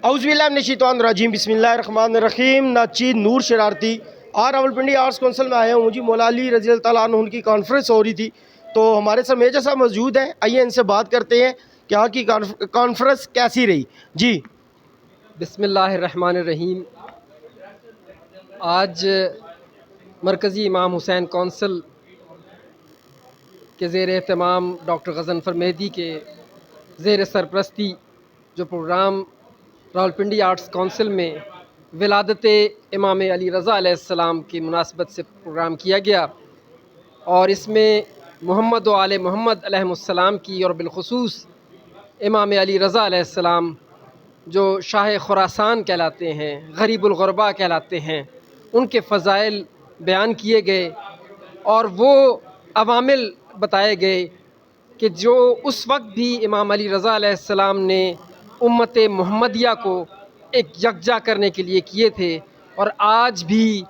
औज़ुबिल्लाहिमिनश्शैतानिर्रजीम बिस्मिल्लाहिर्रहमानिर्रहीम। नाचीद नूर शरारती और रावलपिंडी आर्ट्स काउंसिल में आया हूँ जी। मौला अली रज़ी अल्लाह तआला अन्हु उनकी कॉन्फ्रेंस हो रही थी, तो हमारे साथ मेजर साहब मौजूद हैं। आइए इनसे बात करते हैं कि यहाँ की कॉन्फ्रेंस कैसी रही जी। बिस्मिल्लाहिर्रहमानिर्रहीम। आज मरकज़ी इमाम हुसैन कौंसिल के ज़ेर एहतमाम डॉक्टर गज़नफ़र मेहदी के ज़ेर सरपरस्ती जो प्रोग्राम रावलपिंडी आर्ट्स काउंसिल में विलादत इमाम अली रज़ा अलैहिस्सलाम की मुनासबत से प्रोग्राम किया गया, और इसमें मोहम्मद व आले मोहम्मद अलैहिमुस्सलाम की और बिलख़ुसूस इमाम अली रज़ा अलैहिस्सलाम जो शाह खुरासान कहलाते हैं, गरीबुल ग़ुरबा कहलाते हैं, उनके फ़ज़ाइल बयान किए गए और वो अवामिल बताए गए कि जो उस वक्त भी इमाम अली रज़ा अलैहिस्सलाम ने उम्मत मुहम्मदिया को एक यकजा करने के लिए किए थे, और आज भी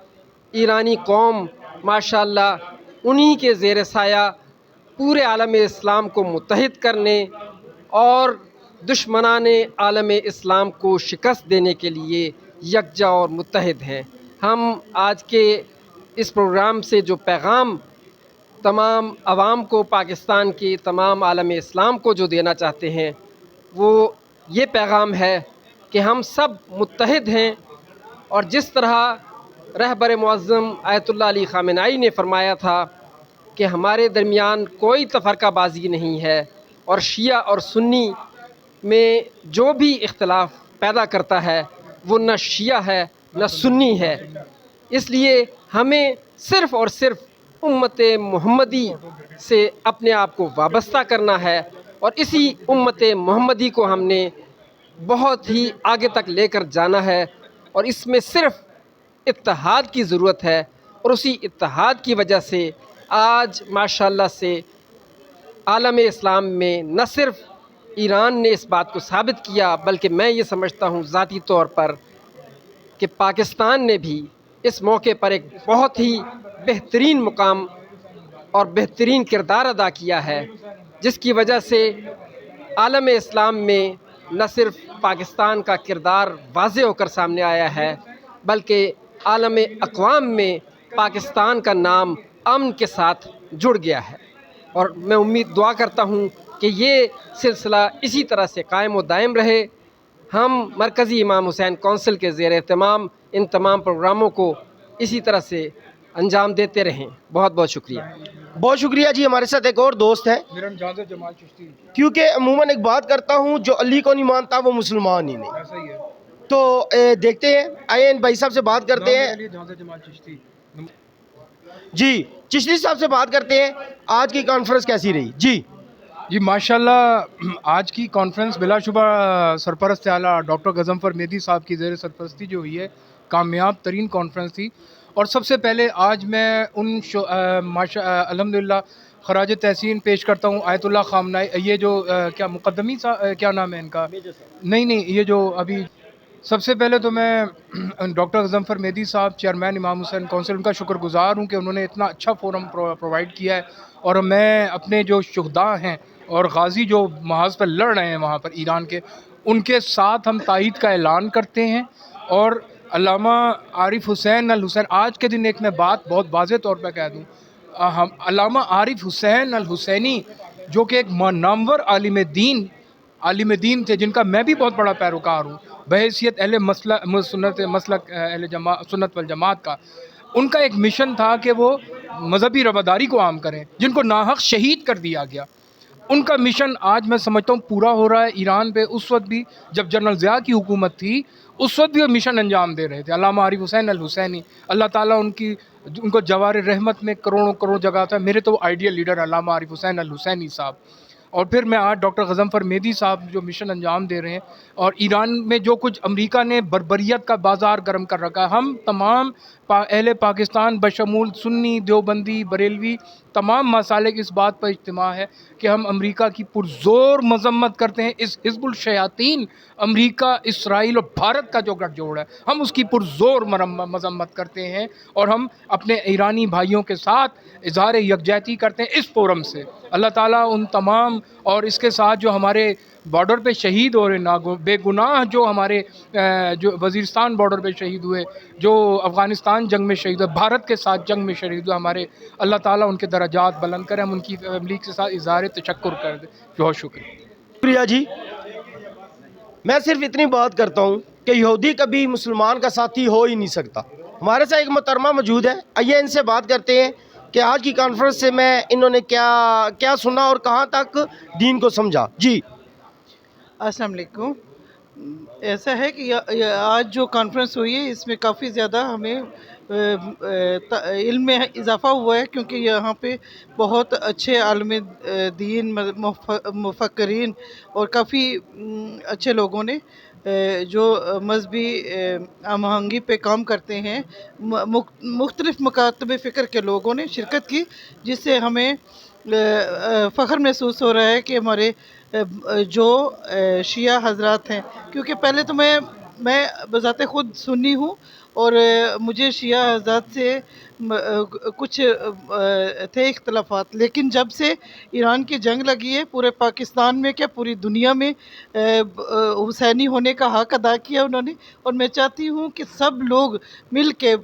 ईरानी कौम माशाअल्लाह उन्हीं के ज़ेर साया पूरे आलम इस्लाम को मुत्तहिद करने और दुश्मनाने आलम इस्लाम को शिकस्त देने के लिए यकजा और मुत्तहिद हैं। हम आज के इस प्रोग्राम से जो पैगाम तमाम आवाम को, पाकिस्तान के तमाम आलम इस्लाम को जो देना चाहते हैं, वो ये पैगाम है कि हम सब मुत्तहिद हैं, और जिस तरह रहबर मुअज़्ज़म आयतुल्लाह अली ख़ामेनाई ने फरमाया था कि हमारे दरमियान कोई तफ़रक़ाबाज़ी नहीं है, और शिया और सुन्नी में जो भी इख्तिलाफ़ पैदा करता है वो न शिया है न सुन्नी है। इसलिए हमें सिर्फ़ और सिर्फ उम्मत मुहम्मदी से अपने आप को वाबस्ता करना है, और इसी उम्मत मुहम्मदी को हमने बहुत ही आगे तक लेकर जाना है, और इसमें सिर्फ़ इत्तेहाद की ज़रूरत है। और उसी इत्तेहाद की वजह से आज माशाअल्लाह से आलम इस्लाम में न सिर्फ़ ईरान ने इस बात को साबित किया, बल्कि मैं ये समझता हूँ ज़ाती तौर पर कि पाकिस्तान ने भी इस मौके पर एक बहुत ही बेहतरीन मुकाम और बेहतरीन किरदार अदा किया है, जिसकी वजह से आलम इस्लाम में न सिर्फ पाकिस्तान का किरदार वाज़े होकर सामने आया है, बल्कि आलम अक़वाम में पाकिस्तान का नाम अमन के साथ जुड़ गया है। और मैं दुआ करता हूँ कि ये सिलसिला इसी तरह से कायम व दायम रहे। हम मरकज़ी इमाम हुसैन कौंसिल के ज़ेर एहतमाम इन तमाम प्रोग्रामों को इसी तरह से अंजाम देते रहें। बहुत बहुत शुक्रिया। बहुत शुक्रिया जी। हमारे साथ एक और दोस्त है, क्योंकि अमूमन एक बात करता हूँ, जो अली को नहीं मानता वो मुसलमान ही नहीं। ऐसा ही है। तो देखते हैं, आइए इन भाई साहब से बात करते हैं जी। चिश्ती साहब से बात करते हैं, आज की कॉन्फ्रेंस कैसी रही जी। माशाल्लाह आज की कॉन्फ्रेंस बिलाशुबा सरपरस्त आला डॉक्टर गज़नफ़र मेहदी साहब की ज़ेर सरपरस्ती जो हुई है, कामयाब तरीन कॉन्फ्रेंस थी। और सबसे पहले आज मैं उन अल्हम्दुलिल्लाह ख़राज तहसीन पेश करता हूँ आयतुल्लाह ख़ामेनाई, ये जो क्या मुक़द्दमी क्या नाम है इनका, नहीं ये जो अभी सबसे पहले तो मैं डॉक्टर गज़नफ़र मेहदी साहब चेयरमैन इमाम हुसैन कौंसिल, उनका शुक्रगुज़ार हूँ कि उन्होंने इतना अच्छा फोरम प्रोवाइड किया है। और मैं अपने जो शुहदा हैं और गाज़ी जो महाज पर लड़ रहे हैं वहाँ पर ईरान के, उनके साथ हम तायद का ऐलान करते हैं। और अल्लामा आरिफ हुसैन अल हुसैन, आज के दिन एक मैं बात बहुत वाज़ेह तौर पर कह दूँ, हम अल्लामा आरिफ हुसैन अल हुसैनी जो कि एक नामवर आलिम दीन थे, जिनका मैं भी बहुत बड़ा पैरोकार हूँ बहैसियत अहले सुन्नत वल जमात का। उनका एक मिशन था कि वो मजहबी रवादारी को आम करें, जिनको नाहक शहीद कर दिया गया। उनका मिशन आज मैं समझता हूँ पूरा हो रहा है ईरान पे। उस वक्त भी जब जनरल ज़िया की हुकूमत थी, उस वक्त भी वो मिशन अंजाम दे रहे थे। अल्लामा आरिफ हुसैन अल हुसैनी, अल्लाह ताला उनको जवार रहमत में करोड़ों करोड़ जगह था। मेरे तो आइडियल लीडर अल्लामा आरिफ हुसैन अल हुसैनी साहब। और फिर मैं आज डॉक्टर गज़नफ़र मेहदी साहब जो मिशन अंजाम दे रहे हैं, और ईरान में जो कुछ अमेरिका ने बर्बरियत का बाज़ार गर्म कर रखा है, हम तमाम अहले पाकिस्तान बशमूल सुन्नी, देवबंदी, बरेलवी, तमाम मसाले की इस बात पर इज्तिमा है कि हम अमेरिका की पुरज़ोर मज़म्मत करते हैं। इस हिज़्बुल शयातीन अमेरिका, इसराइल और भारत का जो गठजोड़ है, हम उसकी पुरज़ोर मज़म्मत करते हैं। और हम अपने ईरानी भाइयों के साथ इज़हार यकजहती करते हैं इस फोरम से। अल्लाह ताला उन तमाम, और इसके साथ जो हमारे बॉर्डर पे शहीद हो रहे बेगुनाह जो हमारे जो वज़ीरिस्तान बॉर्डर पे शहीद हुए, जो अफ़गानिस्तान जंग में शहीद हुए, भारत के साथ जंग में शहीद हुए, हमारे अल्लाह ताला उनके दर्जात बुलंद करें। हम उनकी फैमिली के साथ इज़हार तशक्कुर कर दें। बहुत शुक्रिया। शुक्रिया जी। मैं सिर्फ इतनी बात करता हूँ कि यहूदी कभी मुसलमान का साथी हो ही नहीं सकता। हमारे साथ एक मोहतरमा मौजूद है, आइए इनसे बात करते हैं कि आज की कॉन्फ्रेंस से मैं इन्होंने क्या क्या सुना और कहाँ तक दीन को समझा। जी अस्सलाम वालेकुम। ऐसा है कि आज जो कॉन्फ्रेंस हुई है इसमें काफ़ी ज़्यादा हमें इल्म में इजाफ़ा हुआ है, क्योंकि यहाँ पे बहुत अच्छे आलिम दीन मुफक्किरीन और काफ़ी अच्छे लोगों ने जो मजहबी हम आहंगी पे काम करते हैं, मुख्तलिफ़ मकातब फ़िक्र के लोगों ने शिरकत की, जिससे हमें फ़ख्र महसूस हो रहा है कि हमारे जो शिया हज़रात हैं, क्योंकि पहले तो मैं बज़ाते ख़ुद सुन्नी हूँ और मुझे शिया हज़रात से कुछ थे इख्तलाफात, लेकिन जब से ईरान की जंग लगी है, पूरे पाकिस्तान में क्या पूरी दुनिया में हुसैनी होने का हक़ अदा किया उन्होंने। और मैं चाहती हूँ कि सब लोग मिल के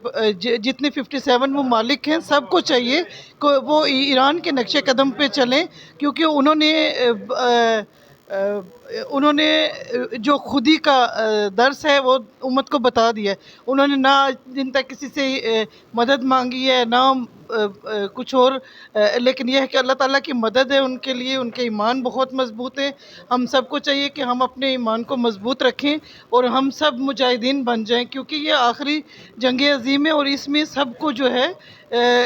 जितने 57 ममालिक हैं, सबको चाहिए कि वो ईरान के नक्शे कदम पे चलें, क्योंकि उन्होंने जो खुदी का दर्स है वो उम्मत को बता दिया है। उन्होंने ना दिन तक किसी से मदद मांगी है, ना कुछ और, लेकिन यह है कि अल्लाह ताला की मदद है उनके लिए, उनके ईमान बहुत मजबूत है। हम सबको चाहिए कि हम अपने ईमान को मजबूत रखें और हम सब मुजाहिदीन बन जाएं, क्योंकि ये आखिरी जंग अज़ीम है और इसमें सबको जो है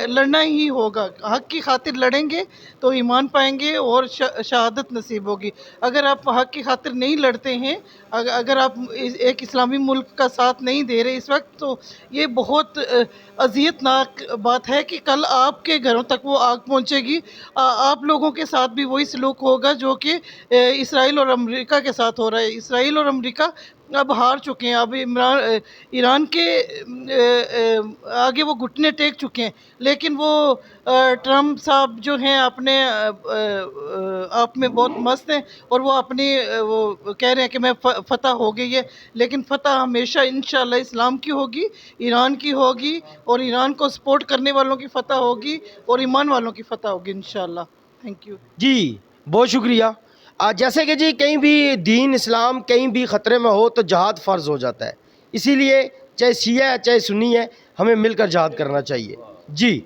लड़ना ही होगा। हक़ की खातिर लड़ेंगे तो ईमान पाएंगे और शहादत नसीब होगी। अगर आप हक़ की खातिर नहीं लड़ते हैं, अगर आप एक इस्लामी मुल्क का साथ नहीं दे रहे इस वक्त, तो ये बहुत अज़ियतनाक बात है कि कल आपके घरों तक वो आग पहुंचेगी। आप लोगों के साथ भी वही सलूक होगा जो कि इसराइल और अमेरिका के साथ हो रहा है। इसराइल और अमेरिका अब हार चुके हैं, अब ईरान के आगे वो घुटने टेक चुके हैं, लेकिन वो ट्रम्प साहब जो हैं अपने आप में बहुत मस्त हैं और वो अपनी वो कह रहे हैं कि मैं फ़तह हो गई है, लेकिन फ़तह हमेशा इंशाअल्लाह इस्लाम की होगी, ईरान की होगी और ईरान को सपोर्ट करने वालों की फ़तह होगी और ईमान वालों की फ़तह होगी इंशाअल्लाह। थैंक यू जी, बहुत शुक्रिया। जैसे कि जी कहीं भी दीन इस्लाम कहीं भी ख़तरे में हो तो जहाद फ़र्ज़ हो जाता है, इसीलिए चाहे शिया है चाहे सुन्नी है, हमें मिलकर जहाद करना चाहिए। जी।